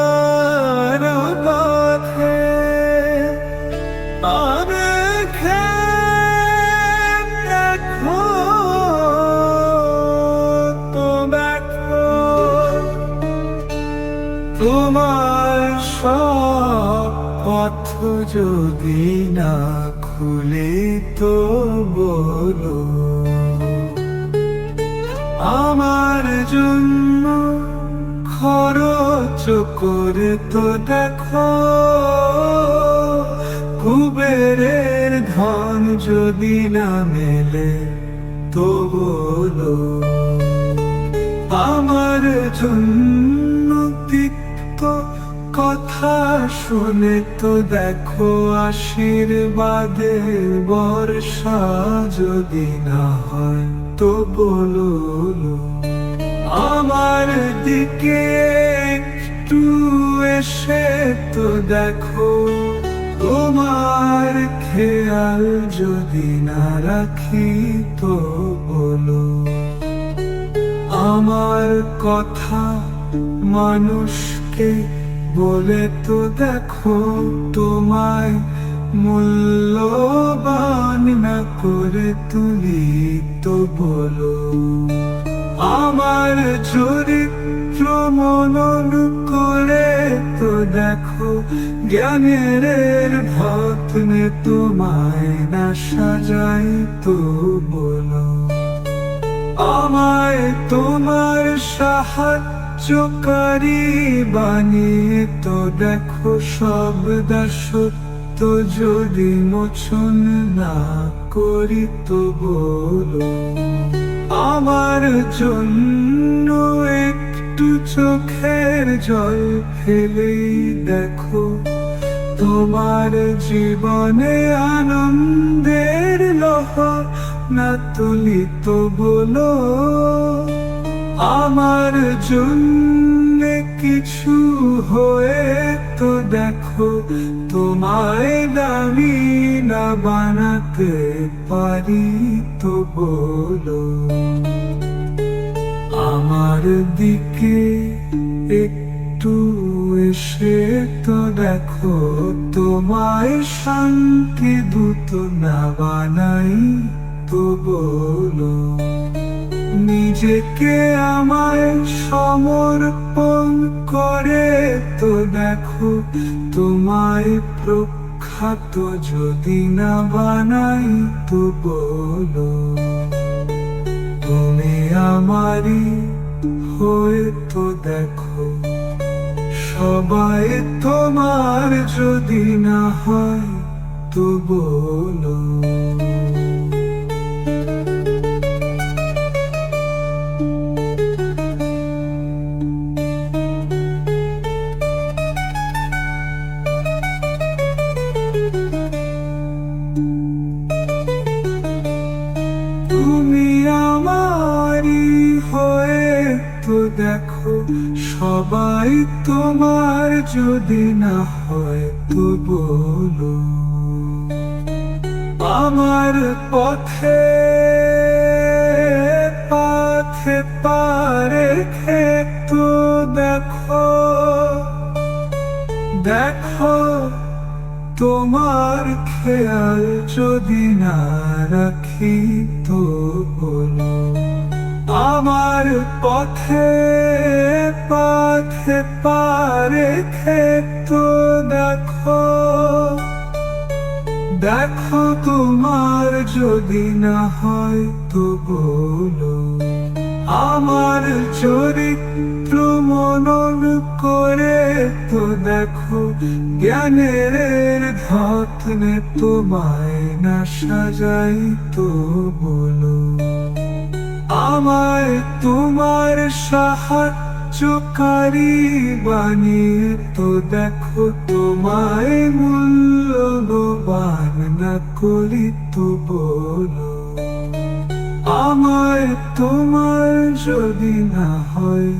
আমার পথে অনেকে দেখো তো দেখো তোমার সব পথ যদি না খুলে তো বলো আমার জন্য খরচ করে তো দেখো কুবেরের ধন যদি না মেলে তো বলো আমার জন্য তিক্ত কথা শুনে তো দেখো আশীর্বাদের বর্ষা যদি না হয় তো বলো আমার দিকে একটু এসে তো দেখো তোমার খেয়াল যদি না রাখি তো বলো আমার কথা মানুষকে বলে তো দেখো তোমায় মূল্যবান না করে তুলি তো বলো আমার চরিত্র মনন করে তো দেখো জ্ঞানের ভগ্নে তোমায় না সাজাই তো বলো আমায় তোমার সাহায্যকারী বানিয়ে তো দেখো সব দাসত্ব যদি মোচন না করি তো বলো আমার জন্য একটু চোখের জল ফেলেই দেখো তোমার জীবনে আনন্দের লহর না তুলি তো বলো আমার জন্য কিছু হয়ে তো দেখো তোমায় দামি না বানাতে পারি তো বলো আমার দিকে একটু এসে তো দেখো তোমায় শান্তি দূত না বানাই তো বলো নিজেকে আমায় সমর্পণ করে তো দেখো তোমায় প্রখ্যাত যদি না বানাই তো বলো তুমি আমারই হয়ে তো দেখো সবাই তোমার যদি না হয় তো বলো তুমি আমারই হয়ে তো দেখো সবাই তোমার যদি না হয় তো বলো আমার পথে পথে পারে তো দেখো দেখো তোমার খেয়াল যদি না রাখি তো বলো আমার পথে পথে পারে তো দেখো দেখো তোমার যদি না হয় তো বলো আমার চরিত্র মনন করে তো দেখো জ্ঞানের ধগ্নে তোমায় না সাজাই তো বলো আমায় তোমার সাহায্যকারী বানিয়ে তো দেখো তোমায় মূল্যবান না করি তো বলো আমায় তোমার যদি না হয়